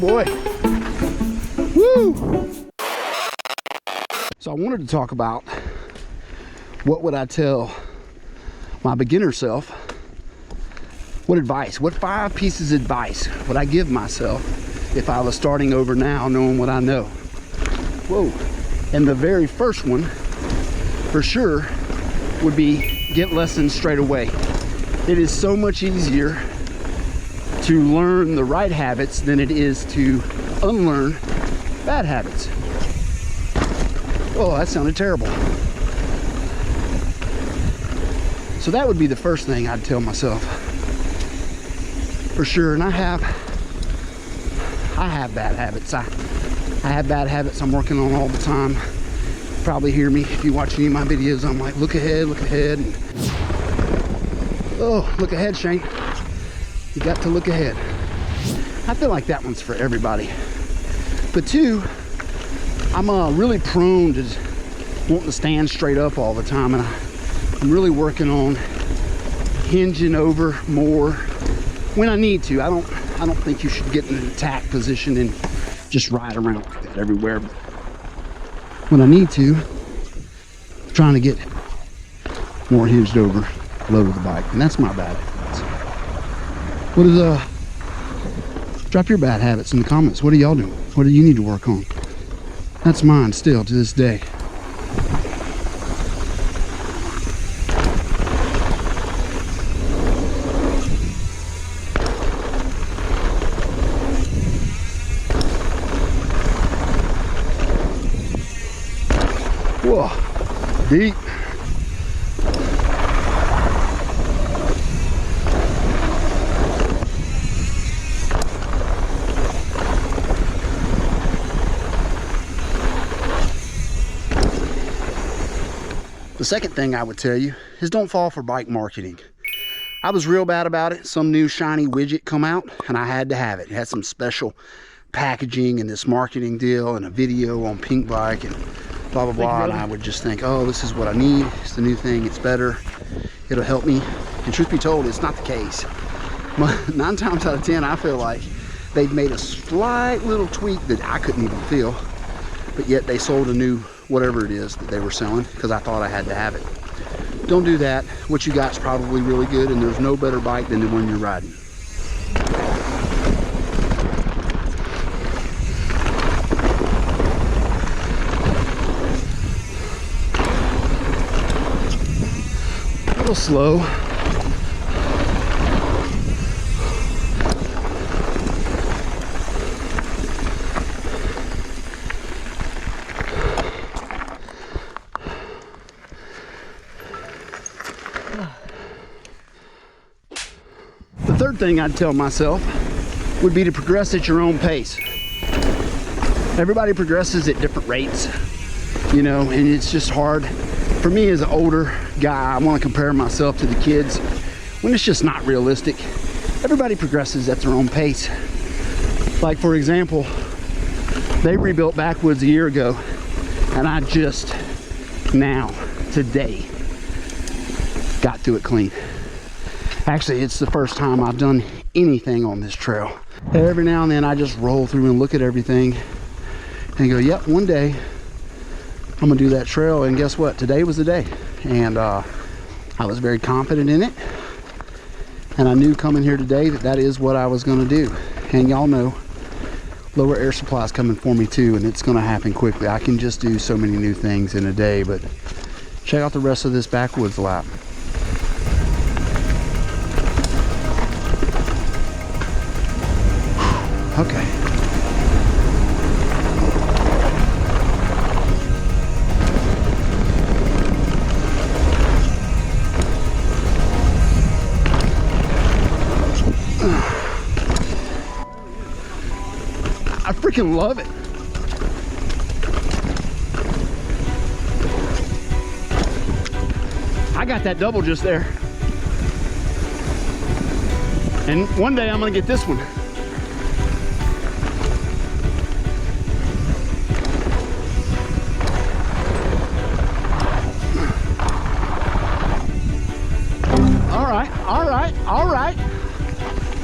boy. Woo! So I wanted to talk about what would I tell my beginner self. What advice, what 5 pieces of advice would I give myself if I was starting over now, knowing what I know? Whoa. And the very first one, for sure, would be get lessons straight away. It is so much easier to learn the right habits than it is to unlearn bad habits. Oh, that sounded terrible. So that would be the first thing I'd tell myself, for sure. And I have bad habits. I have bad habits I'm working on all the time. You probably hear me if you watch any of my videos. I'm like, look ahead, look ahead. And, oh, look ahead, Shane. You got to look ahead. I feel like that one's for everybody. But 2, I'm really prone to wanting to stand straight up all the time, and I'm really working on hinging over more when I need to. I don't think you should get in an attack position and just ride around like that everywhere. But when I need to, I'm trying to get more hinged over, low to the bike, and that's my bad habits. What is drop your bad habits in the comments. What are y'all doing? What do you need to work on? That's mine still to this day. Whoa, deep. The second thing I would tell you is don't fall for bike marketing. I was real bad about it. Some new shiny widget come out and I had to have it. It had some special packaging and this marketing deal and a video on Pink Bike and blah, blah, blah. And I would just think, oh, this is what I need. It's the new thing. It's better. It'll help me. And truth be told, it's not the case. 9 times out of 10, I feel like they've made a slight little tweak that I couldn't even feel. But yet they sold a new whatever it is that they were selling because I thought I had to have it. Don't do that. What you got is probably really good, and there's no better bike than the one you're riding. A little slow. The third thing I'd tell myself would be to progress at your own pace. Everybody progresses at different rates, you know, and it's just hard. For me as an older guy, I want to compare myself to the kids when it's just not realistic. Everybody progresses at their own pace. Like, for example, they rebuilt Backwoods a year ago, and I just now, today, got through it clean. Actually, it's the first time I've done anything on this trail. Every now and then I just roll through and look at everything and go, yep, one day I'm gonna do that trail. And guess what? Today was the day. And I was very confident in it. And I knew coming here today that that is what I was gonna do. And y'all know, lower air supply is coming for me too, and it's gonna happen quickly. I can just do so many new things in a day, but check out the rest of this Backwoods lap. Okay. I freaking love it. I got that double just there. And one day I'm gonna get this one.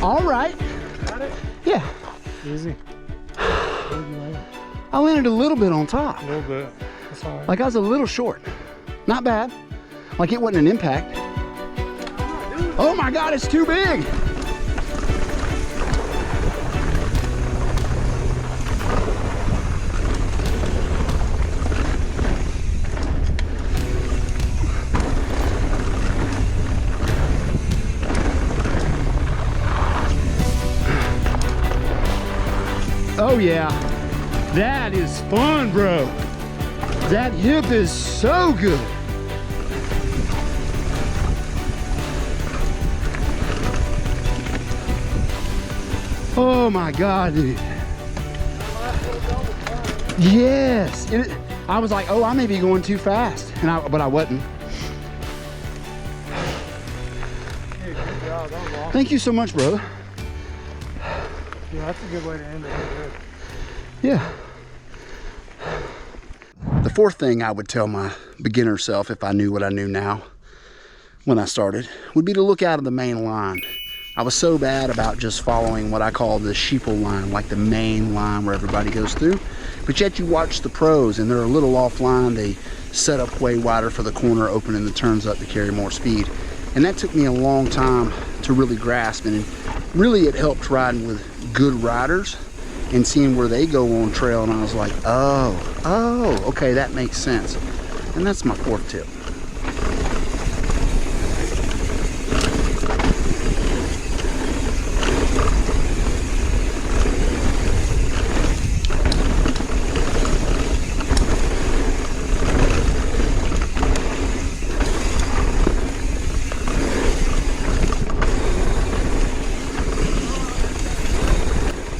All right. Got it? Yeah. Easy. I landed a little bit on top. A little bit. That's all right. Like I was a little short. Not bad. Like it wasn't an impact. Oh my God, it's too big. Oh yeah, that is fun, bro. That hip is so good. Oh my God, dude. Yes. I was like, oh, I may be going too fast, but I wasn't. Hey, good job. That was awesome. Thank you so much, brother. Yeah, that's a good way to end it. Yeah. The fourth thing I would tell my beginner self, if I knew what I knew now when I started, would be to look out of the main line. I was so bad about just following what I call the sheeple line, like the main line where everybody goes through. But yet you watch the pros and they're a little offline. They set up way wider for the corner, opening the turns up to carry more speed. And that took me a long time to really grasp. And really it helped riding with good riders and seeing where they go on trail. And I was like, oh, okay, that makes sense. And that's my fourth tip.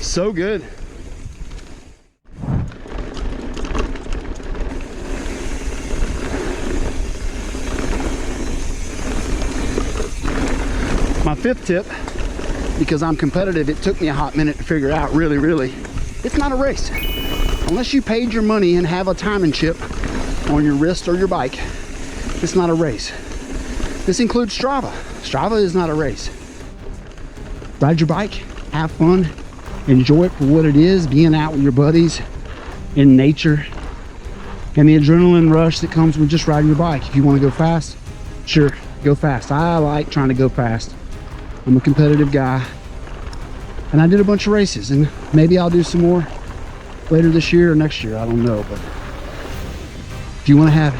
So good. My fifth tip, because I'm competitive, it took me a hot minute to figure out really, it's not a race. Unless you paid your money and have a timing chip on your wrist or your bike, it's not a race. This includes Strava. Strava is not a race. Ride your bike, have fun, enjoy it for what it is, being out with your buddies in nature, and the adrenaline rush that comes with just riding your bike. If you want to go fast, sure, go fast. I like trying to go fast. I'm a competitive guy, and I did a bunch of races, and maybe I'll do some more later this year or next year, I don't know. But if you want to have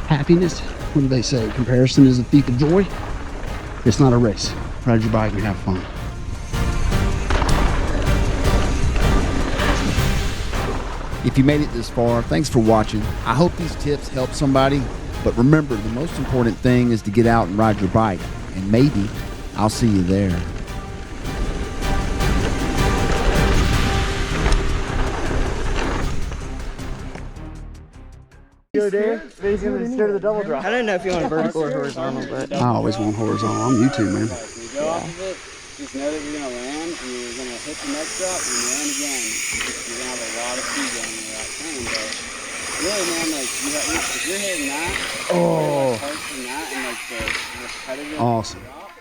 happiness, what do they say? Comparison is the thief of joy. It's not a race. Ride your bike and have fun. If you made it this far, thanks for watching. I hope these tips help somebody, but remember, the most important thing is to get out and ride your bike, and maybe I'll see you there. Go there. He's going to steer the double drop. I don't know if you want vertical or horizontal, but I always want horizontal. I'm YouTube, man. You go off of it, just know that you're going to land, and you're going to hit the next drop, and land again. You're going to have a lot of speed going into that turn, but really, man, like, if you're hitting that, like, parts from that, and like the repetitive Awesome. drop,